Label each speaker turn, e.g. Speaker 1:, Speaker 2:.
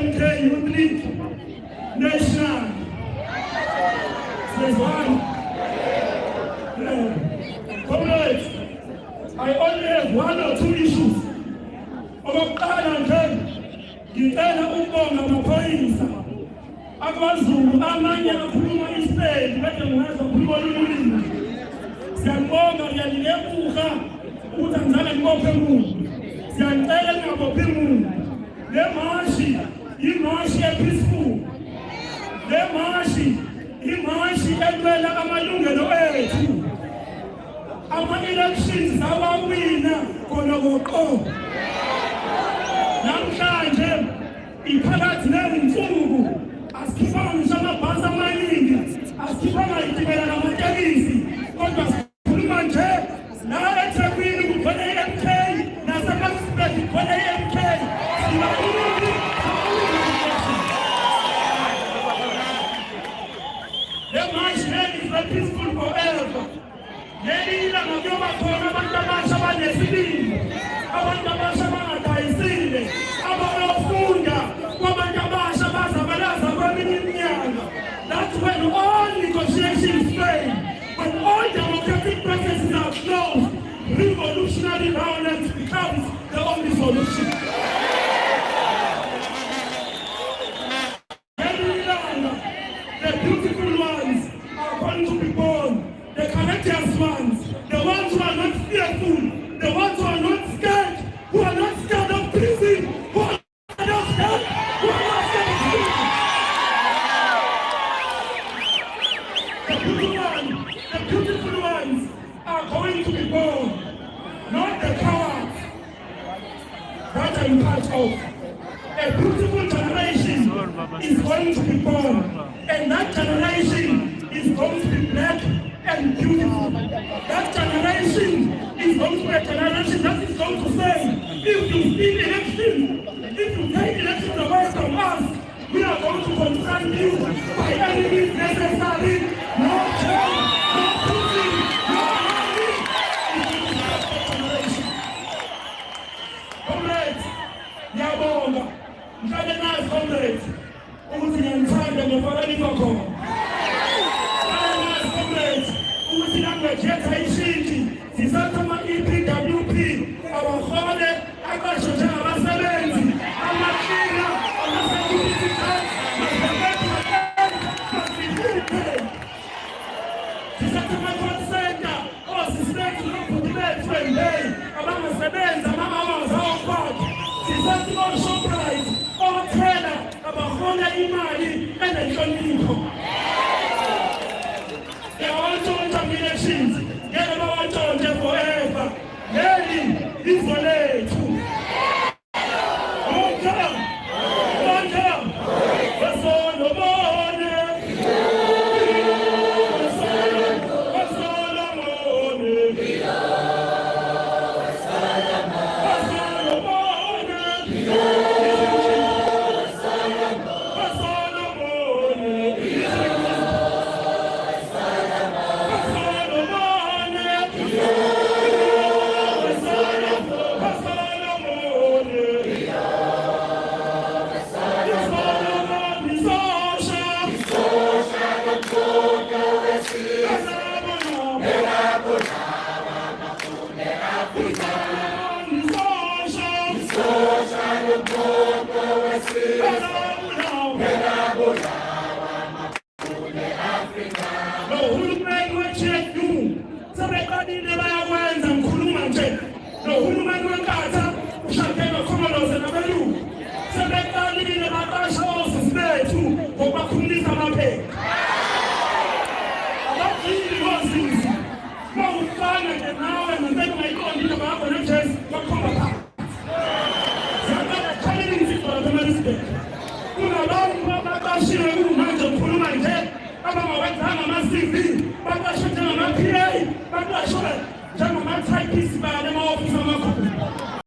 Speaker 1: MK Youth League National. There's one. Comrades, I only have 1 or 2 issues. Okokuqala nje ngicela ukubonga amaphoyisa akwaZulu amanye akhuluma iSpedi bese ngiyazi ukukhuluma ulimi. Siyabonga ngiyalilebuka ukuthi angizange ngibophe umuntu. Siyanicela ngingabophi umuntu. Le marshi imarshi peaceful. Le marshi imarshi elwela amalungelo ethu. Ama-elections awawina khona koqobo. Namhlanje iphakathi nezinsuku asikhipanga ngisho amabhasi amaningi, asikhipanga itimela namatekisi, kodwa sikhuluma nje la eThekwini kukhona i-MK, naseMaspeti kukhona i-MK. Le march is not peaceful forever. Leli ilanga kuyoba khona abantu abasha abanesibindi, abantu abasha abangadayisile, abayofunda kwabantu abasha bazabalaza kweminye iminyaka. That's when all negotiations fail, when all democratic processes are closed, revolutionary violence becomes the only solution. Leli ilanga, the beautiful ones are going to be born. The courageous ones, the ones who are not fearful, the ones who are not scared, who are not scared of prison, who are not scared, who are not scared of prison. The beautiful ones are going to be born, not the cowards that I'm part of. A beautiful generation is going to be born, and that generation is going to be black and beautiful. That generation is going to be a generation that is going to say, if you steal elections, if you take elections away from us, we are going to confront you by any means necessary. No change, no pushing, no money. It is that generation. Comrades, ngiyabonga. Mhlawumbe nazi comrades ukuthi ngiyamthanda ngiyafakani kwakhona. Ukuthi language yethu ayishintshi, sisatha ama-EPWP, abahole aqashwe njengabasebenzi, amakina, ama-security guards, sisatha ama-call center, osisilethu nobhuti bethu endey, abangasebenzi ama-hours awokwakhe, sisatha o-Shoprite, othela, abahole imali enenhlonipho. Elections, get about forever. Lady, this one. Bakasho njengama-PA, bakasho njengama-typist bale ma-office amakhulu.